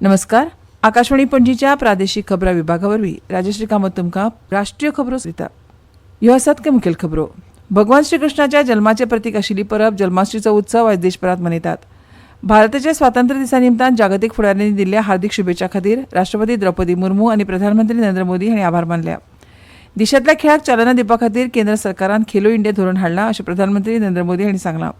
नमस्कार. आकाशवाणी पणजीच्या प्रादेशीक खबरां विभागावरवीं राजश्री कामत तुमकां राष्ट्रीय खबरो दिता. ह्यो आसात के मुखेल खबरो. भगवान श्रीकृष्णाच्या जल्माचे प्रतीक आशिल्ली परब जन्माष्टमीचो उत्सव आयज देशभरात मनयतात. भारताच्या स्वातंत्र्य दिसा निमतान जागतीक फुडाऱ्यांनी दिल्ल्या हार्दिक शुभेच्छा खातीर राष्ट्रपती द्रौपदी मुर्मू आनी प्रधानमंत्री नरेंद्र मोदी हांणी आभार मानल्या. देशांतल्या खेळाक चालना दिवपा खातीर केंद्र सरकारान खेलो इंडिया धोरण हाडलां अशें प्रधानमंत्री नरेंद्र मोदी हांणी सांगलां.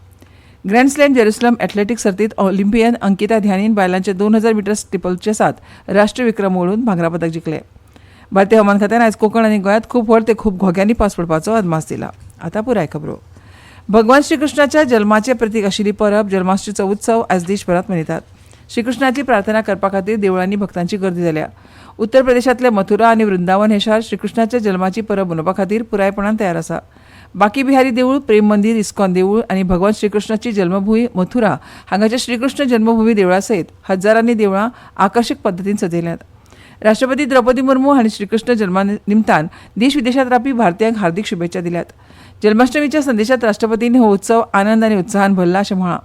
ग्रँड स्लॅम जेरुसलम एथलेटिक्स सर्तीत ऑलिंपियन अंकिता ध्यानीन बायलांचे 2000 मीटर स्टिपल चेसात राष्ट्रीय विक्रम वळून भांगरा पदक जिखले. भारतीय हवामान खात्यान आयज कोंकण आनी गोंयांत खूब व्हड ते खूब घोग्यांनी पावस पडपाचो अदमास दिला. आतां पुराय खबरो. भगवान श्रीकृष्णाच्या जल्माचे प्रतीक आशिल्ली परब जन्माष्टमीचो उत्सव आयज देशभरात मनयतात. श्रीकृष्णाची प्रार्थना करपा खातीर देवळांनी भक्तांची गर्दी जाल्या. उत्तर प्रदेशांतले मथुरा आनी वृंदावन हे शार श्रीकृष्णाच्या जल्माची परब मनोवपा खातीर पुरायपणान तयार आसा. बाकी बिहारी देवूळ, प्रेम मंदिर, इस्कॉन देवूळ आनी भगवान श्रीकृष्णाची जन्मभूंय मथुरा हांगाच्या श्रीकृष्ण जन्मभूमी देवळा सयत हजारांनी देवळां आकर्षक पद्दतीन सजयल्यात. राष्ट्रपती द्रौपदी मुर्मू हांणी श्रीकृष्ण जल्मा निमतान देश विदेशांत रावपी भारतीयांक हार्दिक शुभेच्छा दिल्यात. जन्माष्टमीच्या संदेशांत राष्ट्रपतींनी हो उत्सव आनंद आनी उत्साहान भरला अशें म्हळां.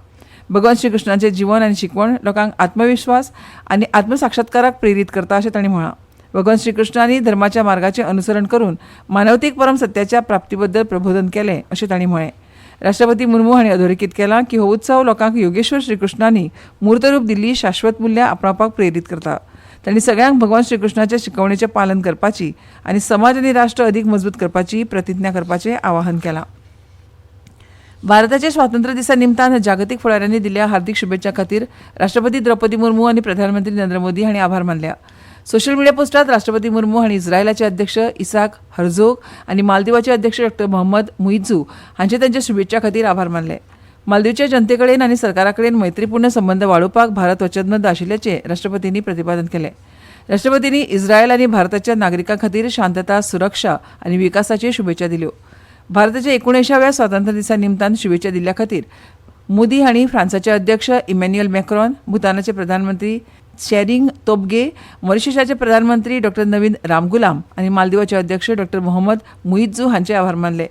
भगवान श्रीकृष्णाचें जीवन आनी शिकवण लोकांक आत्मविश्वास आनी आत्मसाक्षात्काराक प्रेरीत करता अशें तांणी म्हळां. भगवान श्रीकृष्णांनी धर्माच्या मार्गाचें अनुसरण करून मानवतेक परम सत्याच्या प्राप्ती बद्दल प्रबोधन केलें अशें तांणी म्हळें. राष्ट्रपती मुर्मू हांणी अधोरेखीत केलां की हो उत्सव लोकांक योगेश्वर श्रीकृष्णांनी मूर्तरूप दिल्ली शाश्वत मुल्यां आपणावपाक प्रेरीत करता. तांणी सगळ्यांक भगवान श्रीकृष्णाच्या शिकवणेचें पालन करपाची आनी समाज आनी राष्ट्र अदीक मजबूत करपाची प्रतिज्ञा करपाचें आवाहन केलां. भारताच्या स्वातंत्र्य दिसा निमतान जागतीक फुडाऱ्यांनी दिल्ल्या हार्दिक शुभेच्छा खातीर राष्ट्रपती द्रौपदी मुर्मू आनी प्रधानमंत्री नरेंद्र मोदी हांणी आभार मानल्या. सोशल मिडिया पोस्टात राष्ट्रपती मुर्मू हांणी इस्रायलाचे अध्यक्ष इसाक हर्जोग आनी मालदीवाचे अध्यक्ष डॉ मोहम्मद मुइझू हांचे तांच्या शुभेच्छा खातीर आभार मानले. मालदीवच्या जनतेकडेन आनी सरकाराकडेन मैत्रीपूर्ण संबंद वाडोवपाक भारत वचनबद्ध आशिल्ल्याचें राष्ट्रपतींनी प्रतिपादन केलें. राष्ट्रपतींनी इस्रायल आनी भारताच्या नागरिकां खातीर शांतता, सुरक्षा आनी विकासाची शुभेच्छा दिल्यो. भारताच्या 19व्या स्वातंत्र्य दिसा निमतान शुभेच्छा दिल्ल्या खातीर मोदी हांणी फ्रांसाचे अध्यक्ष इमॅन्युएल मॅक्रॉन, भूतानाचे प्रधानमंत्री शेरिंग तोबगे, मॉरिशसाचे प्रधानमंत्री डॉ नवीन रामगुलाम आनी मालदीवाचे अध्यक्ष डॉ मोहम्मद मुइझू हांचे आभार मानले.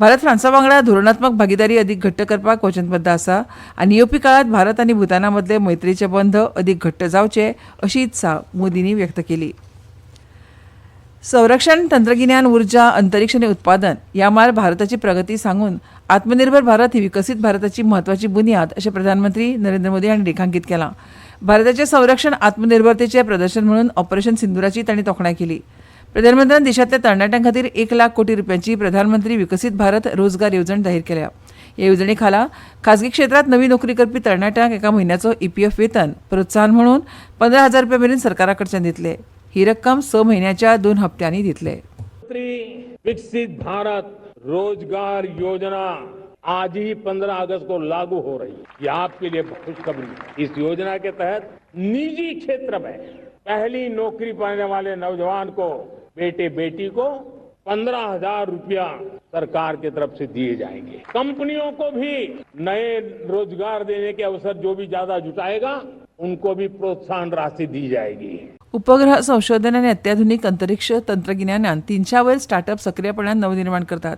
भारत फ्रांसा वांगडा धोरणात्मक भागीदारी अदीक घट्ट करपाक वचनबद्ध आसा आनी येवपी काळात भारत आनी भूताना मदले मैत्रीचे बंध अदीक घट्ट जावचे अशी इत्सा मोदींनी व्यक्त केली. संरक्षण, तंत्रगिन्यान, उर्जा, अंतरिक्ष आनी उत्पादन ह्या मार भारताची प्रगती सांगून आत्मनिर्भर भारत ही विकसीत भारताची म्हत्वाची बुन्याद अशें प्रधानमंत्री नरेंद्र मोदी हांणी रेखांकीत केलां. भारताचे संरक्षण आत्मनिर्भरतेचे प्रदर्शन म्हणून ऑपरेशन सिंधुराची तांणी तोखणाय केली. प्रधानमंत्र्यान देशांतल्या तरणाट्यां खातीर 1 लाख कोटी रुपयांची प्रधानमंत्री विकसीत भारत रोजगार येवजण जाहीर केल्या. ह्या येवजणे खाला खाजगी क्षेत्रांत नवी नोकरी करपी तरणाट्यांक एका म्हयन्याचो EPF वेतन प्रोत्साहन म्हणून 15,000 रुपया मेरेन सरकारा कडच्यान दितले. ही रक्कम 6 म्हयन्याच्या 2 हप्त्यांनी दितले. विकसित भारत रोजगार योजना आज ही 15 अगस्त को लागू हो रही है. ये आपके लिए खुशखबरी. इस योजना के तहत निजी क्षेत्र में पहली नौकरी पाने वाले नौजवान को बेटे बेटी को 15,000 रुपया सरकार की तरफ से दिए जाएंगे. कंपनियों को भी नए रोजगार देने के अवसर जो भी ज्यादा जुटाएगा उनको भी प्रोत्साहन राशि दी जाएगी. उपग्रह संशोधन आनी अत्याधुनिक अंतरिक्ष तंत्रगिन्यानान 300 वयर स्टार्टअप सक्रियपणान नवनिर्माण करतात.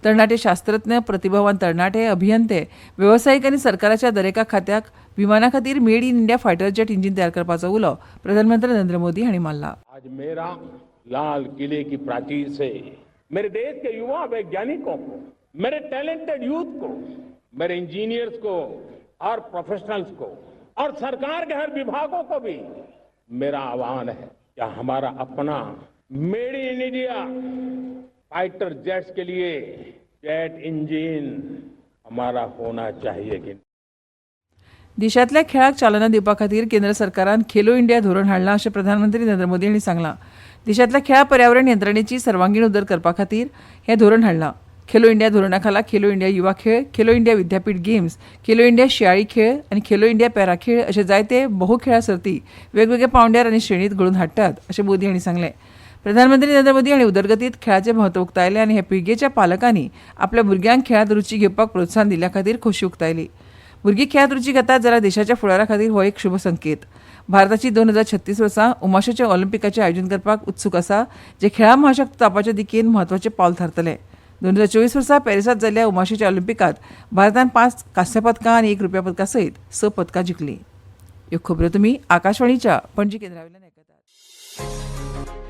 तरणाटे शास्त्रज्ञ, प्रतिभावान तरणाटे, अभियंते, व्यावसायिक आनी सरकाराच्या दरेका खात्याक विमाना खातीर made in India fighter jet engine तयार करपाचो उलो प्रधानमंत्री नरेंद्र मोदी हांणी मारला. आज मेरा लाल किले की प्राचीर से मेरे देश के युवा वैज्ञानिकों को, मेरे टैलेंटेड यूथ को, मेरे इंजीनियर्स को और प्रोफेशनल्स को और सरकार के हर विभागों को भी मेरा आह्वान है कि हमारा अपना मेड इन इंडिया फाइटर जेट्स के लिए जेट इंजिन हमारा होना चाहिए. कि देशांतल्या खेळाक चालना दिवपा खातीर केंद्र सरकारान खेलो इंडिया धोरण हाडलां अशें प्रधानमंत्री नरेंद्र मोदी हांणी सांगलां. देशांतल्या खेळा पर्यावरण यंत्रणेची सर्वांगीण उदर करपा खातीर हें धोरण हाडलां. खेलो इंडिया धोरणा खाला खेलो इंडिया युवा खेळ, खेलो इंडिया विद्यापीठ गेम्स, खेलो इंडिया शियाळी खेळ आनी खेलो इंडिया पॅरा खेळ अशे जायते बहुखेळा सर्ती वेगवेगळ्या पांवड्यार आनी श्रेणींत घडोवन हाडटात अशें मोदी हांणी सांगलें. प्रधानमंत्री नरेंद्र मोदी हांणी उदरगतीत खेळाचें म्हत्व उक्तायलें आनी हे पिळगेच्या पालकांनी आपल्या भुरग्यांक खेळांत रुची घेवपाक प्रोत्साहन दिल्ल्या खातीर खोशी उक्तायली. भुरगीं खेळांत रुची घेतात जाल्यार देशाच्या फुडारा खातीर हो एक शुभ संकेत. भारताची 2036 वर्सा उमाशेच्या ऑलिंपिकाचें आयोजन करपाक उत्सूक आसा, जे खेळां महाशक्त जावपाचे दिकेन म्हत्वाचें पावल थारतलें. 2024 वर्सा पॅरिसांत जाल्ल्या उमाशेच्या ऑलिंपिकात भारतान 5 कांस्य पदकां आनी 1 रुप्या पदका सयत 6 पदकां जिखलीं. ह्यो खबरो तुमी आकाशवाणीच्या पणजी केंद्रावयल्यान आयकतात.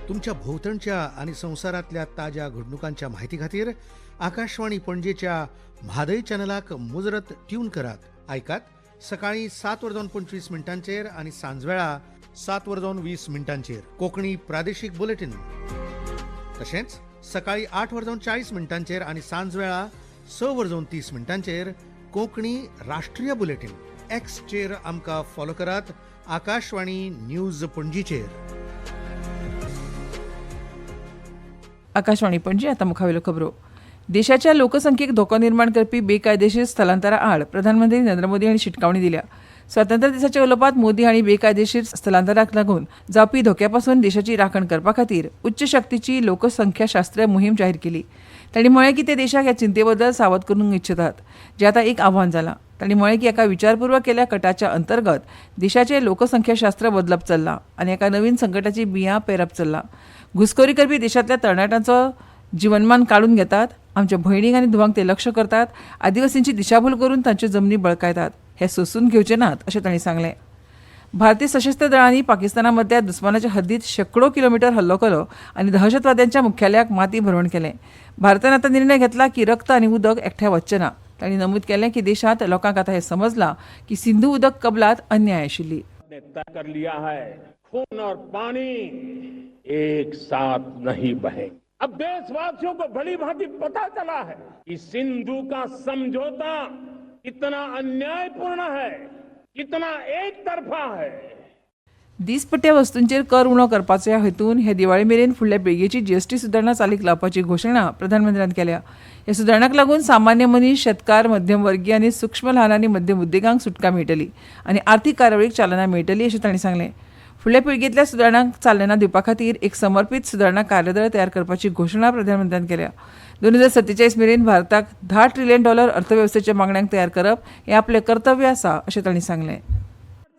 तुमच्या भोवतणच्या आणि संवसारांतल्या ताज्या घडणुकांच्या म्हायती खातीर आकाशवाणी पणजेच्या म्हादय चॅनलाक मुजरत ट्यून करात. आयकात सकाळी 7:25 आणि सांजवेळा 7:20 कोंकणी प्रादेशीक बुलेटिन. तशेंच सकाळी 8:40 आणि सांजवेळा 6:30 कोंकणी राष्ट्रीय बुलेटिन. एक्सचेर आमकां फॉलो करात. आकाशवाणी न्यूज पणजीचेर. आकाशवाणी पणजी आता मुखावेल्यो खबरो. देशाच्या लोकसंख्येक धोको निर्माण करपी बेकायदेशीर स्थलांतरा आड प्रधानमंत्री नरेंद्र मोदी हांणी शिटकावणी दिल्या. स्वातंत्र्य दिसाच्या उलोवपांत मोदी हांणी बेकायदेशीर स्थलांतराक लागून जावपी धोक्या पासून देशाची राखण करपा खातीर उच्च शक्तीची लोकसंख्याशास्त्रीय मोहीम जाहीर केली. तांणी म्हळें की ते देशाक ह्या चिंते बद्दल सावध करूंक इच्छितात, जें आतां एक आव्हान जालां. तांणी म्हळें की एका विचारपूर्वक केल्ल्या कटाच्या अंतर्गत देशाचें लोकसंख्याशास्त्र बदलप चल्लां आनी एका नवीन संकटाची बियां पेरप चल्लां. घुसखोरी करपी देशांतल्या तरणाट्यांचो जीवनमान काडून घेतात, आमच्या भयणीक आनी धुवांक ते लक्ष करतात, आदिवासींची दिशाभूल करून तांच्यो जमनी बळकायतात. हे सोसून घेवचे नात अशें तांणी सांगलें. भारतीय सशस्त्र दळांनी पाकिस्ताना मदल्या दुस्मानाच्या हद्दीत शेकडो किलोमीटर हल्लो केलो आनी दहशतवाद्यांच्या मुख्यालयाक माती भरवण केलें. भारतान आतां निर्णय घेतला की रक्त आनी उदक एकठांय वचचें ना. तांणी नमूद केलें की देशांत लोकांक आतां हें समजलां की सिंधू उदक कबलात अन्याय आशिल्ली. तय कर लिया है खून और पानी एक साथ नहीं बहे. अब देशवासियों को भली भांति पता चला है कि सिंधु का समझौता कितना अन्यायपूर्ण है, कितना एक तरफा है. दिसपट्ट्या वस्तूंचेर कर उणो करपाच्या हेतून हे दिवाळी मेरेन फुडल्या पिळगेची जीएसटी सुदारणा चालीक लावपाची घोशणा प्रधानमंत्र्यान केल्या. ह्या सुदारणाक लागून सामान्य मनीस, शेतकार, मध्यमवर्गीय आनी सूक्ष्म ल्हान आनी मध्यम उद्देगांक सुटका मेळटली आनी अर्थीक कार्यावळीक चालना मेळटली अशें तांणी सांगलें. फुडल्या पिळगेंतल्या सुदारणांक चालना दिवपा खातीर एक समर्पीत सुदारणा कार्यदळ तयार करपाची घोशणा प्रधानमंत्र्यान केल्या. 2047 मेरेन भारताक $10 ट्रिलियन अर्थवेवस्थेच्या मागण्यांक तयार करप हे आपले कर्तव्य आसा अशें तांणी सांगलें.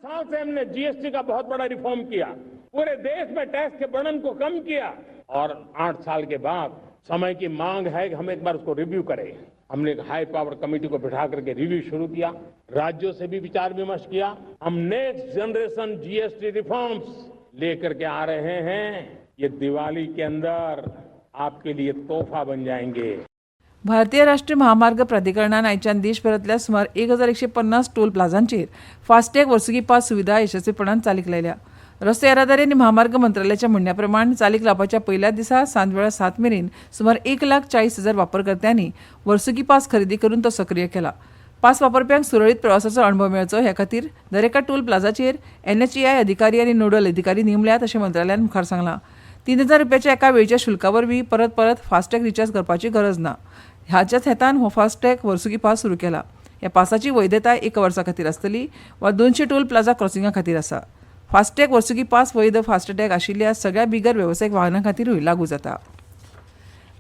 साल से हमने जीएसटी का बहुत बड़ा रिफॉर्म किया, पूरे देश में टैक्स के बर्डन को कम किया और 8 साल के बाद समय की मांग है कि हम एक बार उसको रिव्यू करें. हमने एक हाई पावर कमेटी को बिठा करके रिव्यू शुरू किया, राज्यों से भी विचार विमर्श किया. हम नेक्स्ट जनरेशन जीएसटी रिफॉर्म्स लेकर के आ रहे हैं. ये दिवाली के अंदर आपके लिए तोहफा बन जाएंगे. भारतीय राष्ट्रीय महामार्ग प्राधिकरणान आयच्यान देशभरांतल्या सुमार 1150 टोल प्लाझांचेर फास्टॅग वर्सुकी पास सुविधा यशस्वीपणान चालीक लायल्या. रस्ते येरादारी आनी महामार्ग मंत्रालयाच्या म्हणण्या प्रमाण चालीक लावपाच्या पयल्या दिसा सांजवेळा 7 मेरेन सुमार 1,40,000 वापरकर्त्यांनी वर्सुकी पास खरेदी करून तो सक्रिय केला. पास वापरप्यांक सुरळीत प्रवासाचो अणभव मेळचो हे खातीर दरेका टोल प्लाझाचेर NHAI अधिकारी आनी नोडल अधिकारी नेमल्यात अशें मंत्रालयान मुखार सांगलां. 3,000 रुपयाच्या एका वेळच्या शुल्का वरवीं परत फास्टॅग रिचार्ज करपाची गरज ना. ह्याच्याच हेतान हो फास्टॅग वर्सुकी पास सुरू केला. ह्या पासाची वैधताय 1 वर्सा खातीर आसतली वा 200 टोल प्लाझा क्रॉसिंगा खातीर आसा. फास्टॅग वर्सुकी पास वैध फास्टॅग आशिल्ल्या सगळ्या बिगर वेवसायीक वाहनां खातीरूय लागू जाता.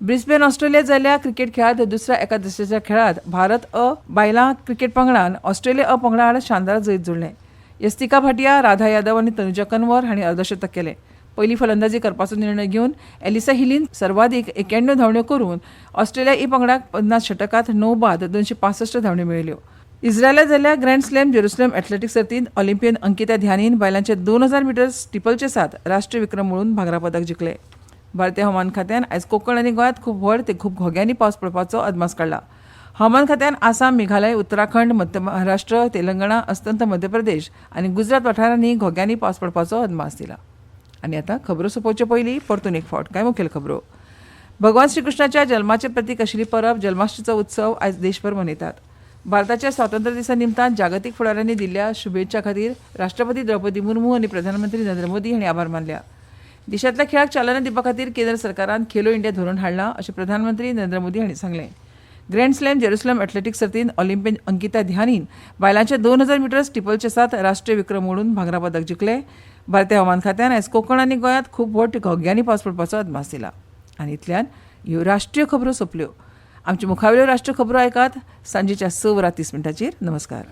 ब्रिस्बेन ऑस्ट्रेलियांत जाल्ल्या क्रिकेट खेळांत दुसऱ्या एका दिसाच्या खेळांत भारत बायलां क्रिकेट पंगडान ऑस्ट्रेलिया पंगडा आड शानदार जैत जोडलें. यस्तिका भाटिया, राधा यादव आनी तनुजा कन्वर हांणी अर्धशतक केलें. पयली फलंदाजी करपाचो निर्णय घेवन एलिसा हिलीन सर्वाधीक 91 धांवड्यो करून ऑस्ट्रेलिया पंगडाक 50 षटकांत 9 बाद 265 धांवड्यो मेळयल्यो. इस्रायलांत जाल्ल्या ग्रँड स्लॅम जेरुसलेम एथलेटिक्स सर्तींत ऑलिंपियन अंकिता ध्यानीन बायलांचे 2000 मीटर स्टिपलचेसांत राष्ट्रीय विक्रम मोडून भांगरा पदक जिखलें. भारतीय हवामान खात्यान आयज कोंकण आनी गोंयांत खूब व्हड ते खूब घोग्यांनी पावस पडपाचो अदमास काडला. हवामान खात्यान आसाम, मेघालय, उत्तराखंड, मध्य महाराष्ट्र, तेलंगणा, अस्तंत मध्य प्रदेश आनी गुजरात वाठारांनी घोग्यांनी पावस पडपाचो अदमास दिला. आनी आतां खबरो सोंपोवचे पयलीं परतून एक फावट कांय मुखेल खबरो. भगवान श्रीकृष्णाच्या जल्माचे प्रतीक आशिल्ली परब जल्माष्टमीचो उत्सव आयज देशभर मनयतात. भारताच्या स्वातंत्र्य दिसा निमतान जागतीक फुडाऱ्यांनी दिल्ल्या शुभेच्छा खातीर राष्ट्रपती द्रौपदी मुर्मू आनी प्रधानमंत्री नरेंद्र मोदी हांणी आभार मानल्या. देशांतल्या खेळाक चालना दिवपा खातीर केंद्र सरकारान खेलो इंडिया धोरण हाडलां अशें प्रधानमंत्री नरेंद्र मोदी हांणी सांगलें. ग्रँड स्लॅम जेरुसलेम एथलेटिक्स सर्तींत ऑलिंपियन अंकिता ध्यानीन बायलांच्या 2000 मीटर स्टिपलचेसांत राष्ट्रीय विक्रम मोडून भांगरा पदक जिखलें. भारतीय हवामान खात्यान आयज कोंकण आनी गोंयांत खूब व्हड घोग्यांनी पावस पडपाचो अदमास दिला. आनी इतल्यान ह्यो राष्ट्रीय खबरो सोंपल्यो. आमच्यो मुखावेल्यो राष्ट्रीय खबरो आयकात सांजेच्या 6:30 नमस्कार.